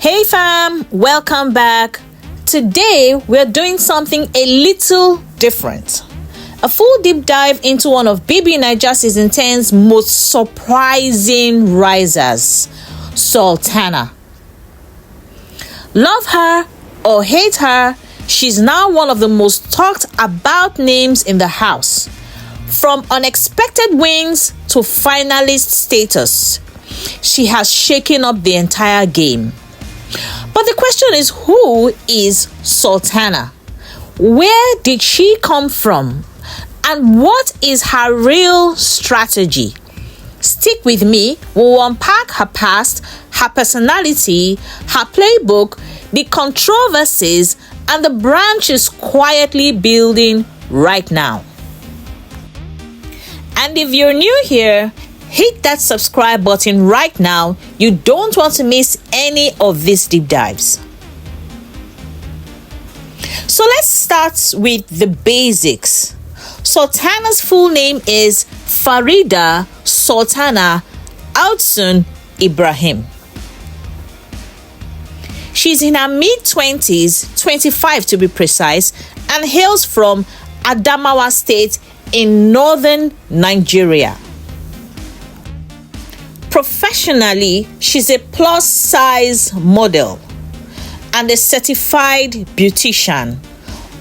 Hey fam, welcome back. Today we're doing something a little different. A full deep dive into one of BBNaija Season 10's most surprising risers, Sultana. Love her or hate her, she's now one of the most talked about names in the house. From unexpected wins to finalist status, she has shaken up the entire game. But the question is, who is Sultana? Where did she come from? And what is her real strategy? Stick with me, we'll unpack her past, her personality, her playbook, the controversies, and the brand she's quietly building right now. And if you're new here, hit that subscribe button right now. You don't want to miss any of these deep dives. So let's start with the basics. Sultana's full name is Farida Sultana Altun Ibrahim. She's in her mid-20s, 25 to be precise, and hails from Adamawa State in northern Nigeria. Professionally, she's a plus-size model and a certified beautician,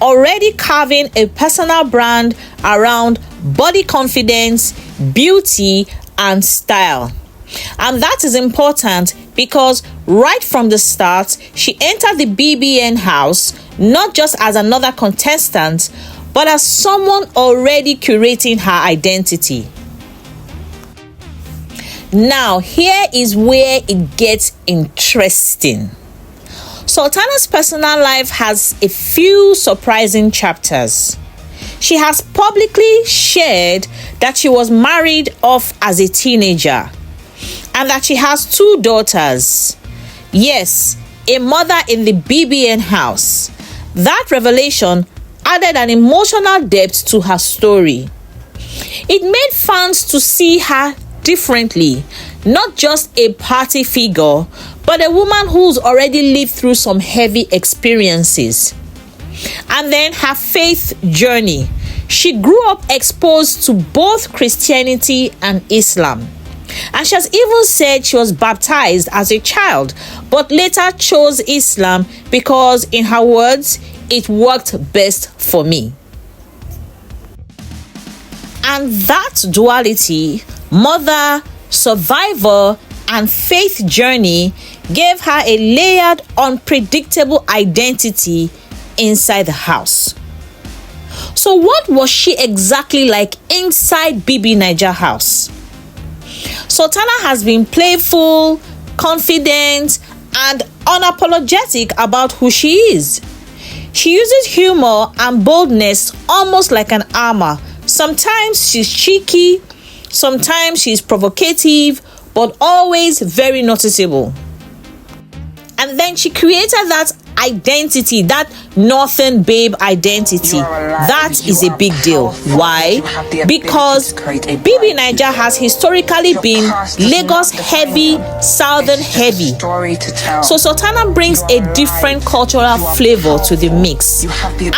already carving a personal brand around body confidence, beauty, and style. And that is important because right from the start, she entered the BBN house not just as another contestant, but as someone already curating her identity. Now, here is where it gets interesting. Sultana's personal life has a few surprising chapters. She has publicly shared that she was married off as a teenager and that she has 2 daughters. Yes, a mother in the BBN house. That revelation added an emotional depth to her story. It made fans to see her differently, not just a party figure, but a woman who's already lived through some heavy experiences. And then her faith journey. She grew up exposed to both Christianity and Islam. And she has even said she was baptized as a child, but later chose Islam because, in her words, it worked best for me. And that duality, mother, survivor, and faith journey, gave her a layered, unpredictable identity inside the house. So what was she exactly like inside BBNaija house? Sultana has been playful, confident, and unapologetic about who she is. She uses humor and boldness almost like an armor. Sometimes she's cheeky, sometimes she's provocative, but always very noticeable. And then she created that identity, that Northern babe identity. That is a big deal. Why? Because BBNaija has historically been Lagos heavy, Southern heavy. So Sultana brings a different cultural flavor to the mix.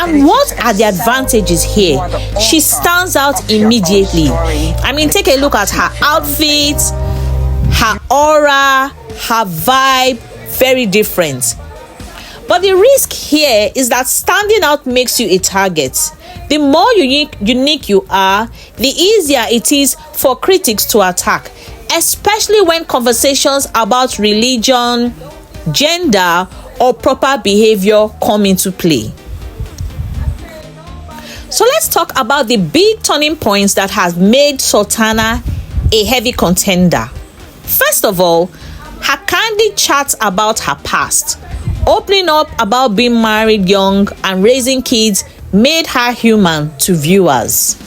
And what are the advantages here? She stands out immediately. I mean, take a look at her outfits, her aura, her vibe, very different. But the risk here is that standing out makes you a target. The more unique you are, the easier it is for critics to attack, especially when conversations about religion, gender, or proper behavior come into play. So let's talk about the big turning points that has made Sultana a heavy contender. First of all, her candid chats about her past. Opening up about being married young and raising kids made her human to viewers.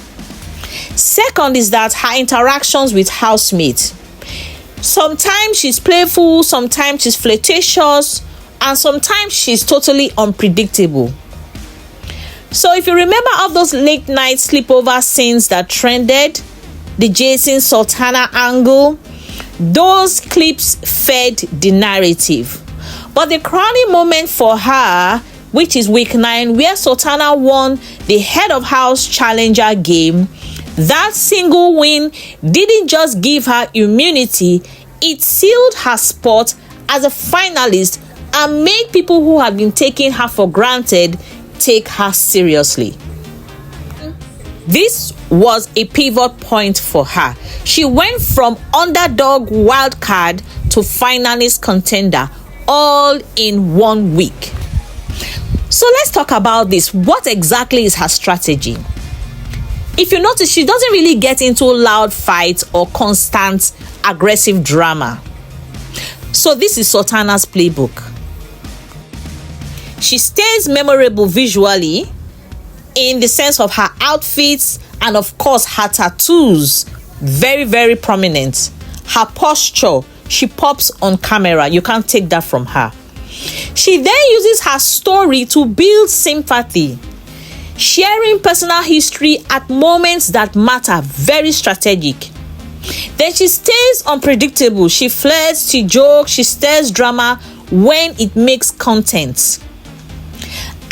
Second is that her interactions with housemates. Sometimes she's playful, sometimes she's flirtatious, and sometimes she's totally unpredictable. So if you remember all those late night sleepover scenes that trended, the Jason Sultana angle, those clips fed the narrative. But the crowning moment for her, which is week 9, where Sultana won the Head of House Challenger game, that single win didn't just give her immunity, it sealed her spot as a finalist and made people who had been taking her for granted take her seriously. This was a pivot point for her. She went from underdog wildcard to finalist contender all in 1 week. So let's talk about this. What exactly is her strategy? If you notice, she doesn't really get into loud fights or constant aggressive drama. So this is Sultana's playbook. She stays memorable visually in the sense of her outfits and of course her tattoos, very, very prominent. Her posture, she pops on camera. You can't take that from her. She then uses her story to build sympathy, sharing personal history at moments that matter, very strategic. Then she stays unpredictable. She flirts, she jokes, she stirs drama when it makes content.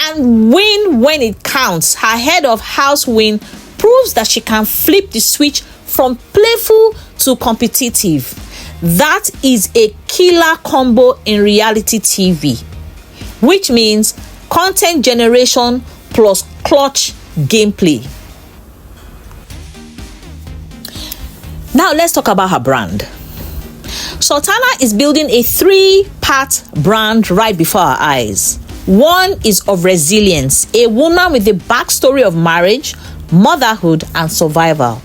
And win when it counts. Her Head of House win proves that she can flip the switch from playful to competitive. That is a killer combo in reality TV, which means content generation plus clutch gameplay. Now let's talk about her brand. Sultana is building a 3-part brand right before our eyes. 1 is of resilience, a woman with a backstory of marriage, motherhood, and survival.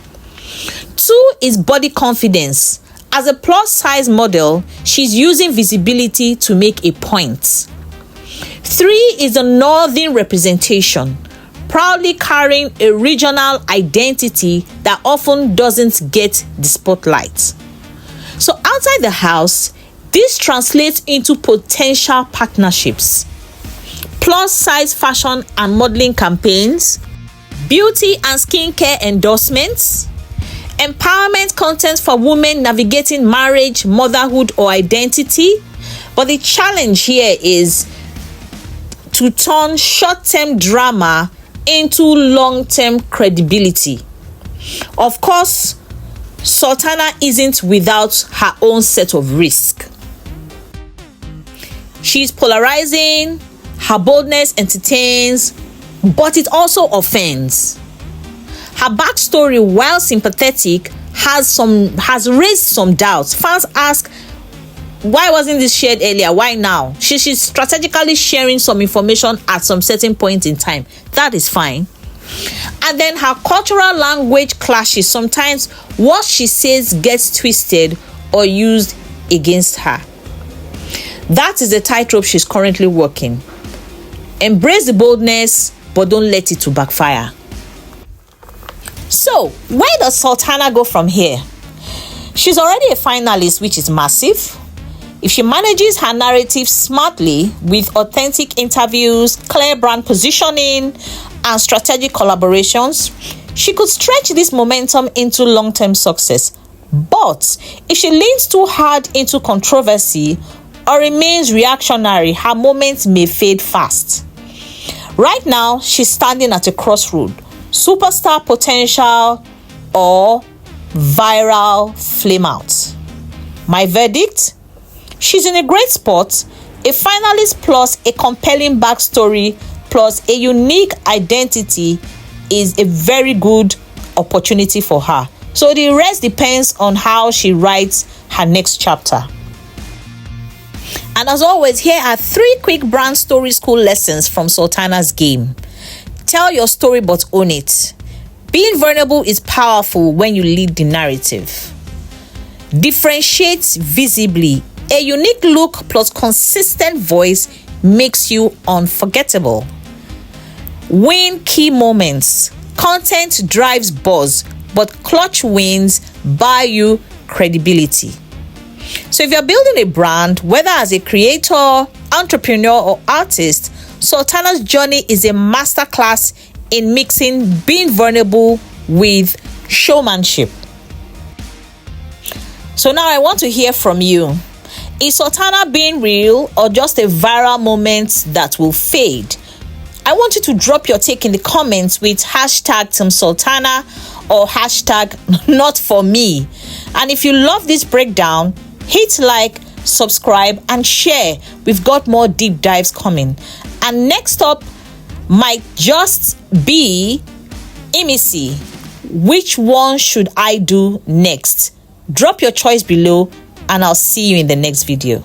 2 is body confidence. As a plus-size model, she's using visibility to make a point. 3 is a northern representation, proudly carrying a regional identity that often doesn't get the spotlight. So outside the house, this translates into potential partnerships, plus-size fashion and modeling campaigns, beauty and skincare endorsements, empowerment content for women navigating marriage, motherhood, or identity. But the challenge here is to turn short-term drama into long-term credibility. Of course, Sultana isn't without her own set of risk. She's polarizing, her boldness entertains, but it also offends. Her backstory, while sympathetic, has raised some doubts. Fans ask, why wasn't this shared earlier? Why now? She's strategically sharing some information at some certain point in time. That is fine. And then her cultural language clashes. Sometimes what she says gets twisted or used against her. That is the tightrope she's currently walking. Embrace the boldness, but don't let it to backfire. So, where does Sultana go from here? She's already a finalist, which is massive. If she manages her narrative smartly with authentic interviews, clear brand positioning, and strategic collaborations, she could stretch this momentum into long-term success. But if she leans too hard into controversy or remains reactionary, her moments may fade fast. Right now, she's standing at a crossroad: superstar potential or viral flameout. My verdict? She's in a great spot, a finalist plus a compelling backstory plus a unique identity is a very good opportunity for her. So the rest depends on how she writes her next chapter. And as always, here are 3 quick brand story school lessons from Sultana's game. Tell your story but own it. Being vulnerable is powerful when you lead the narrative. Differentiate visibly. A unique look plus consistent voice makes you unforgettable. Win key moments. Content drives buzz, but clutch wins buy you credibility. So if you're building a brand, whether as a creator, entrepreneur, or artist, Sultana's journey is a masterclass in mixing being vulnerable with showmanship. So now I want to hear from you. Is Sultana being real or just a viral moment that will fade? I want you to drop your take in the comments with hashtag Team Sultana or hashtag not for me. And if you love this breakdown, hit like, subscribe and share. We've got more deep dives coming. And next up might just be Imisi. Which one should I do next? Drop your choice below and I'll see you in the next video.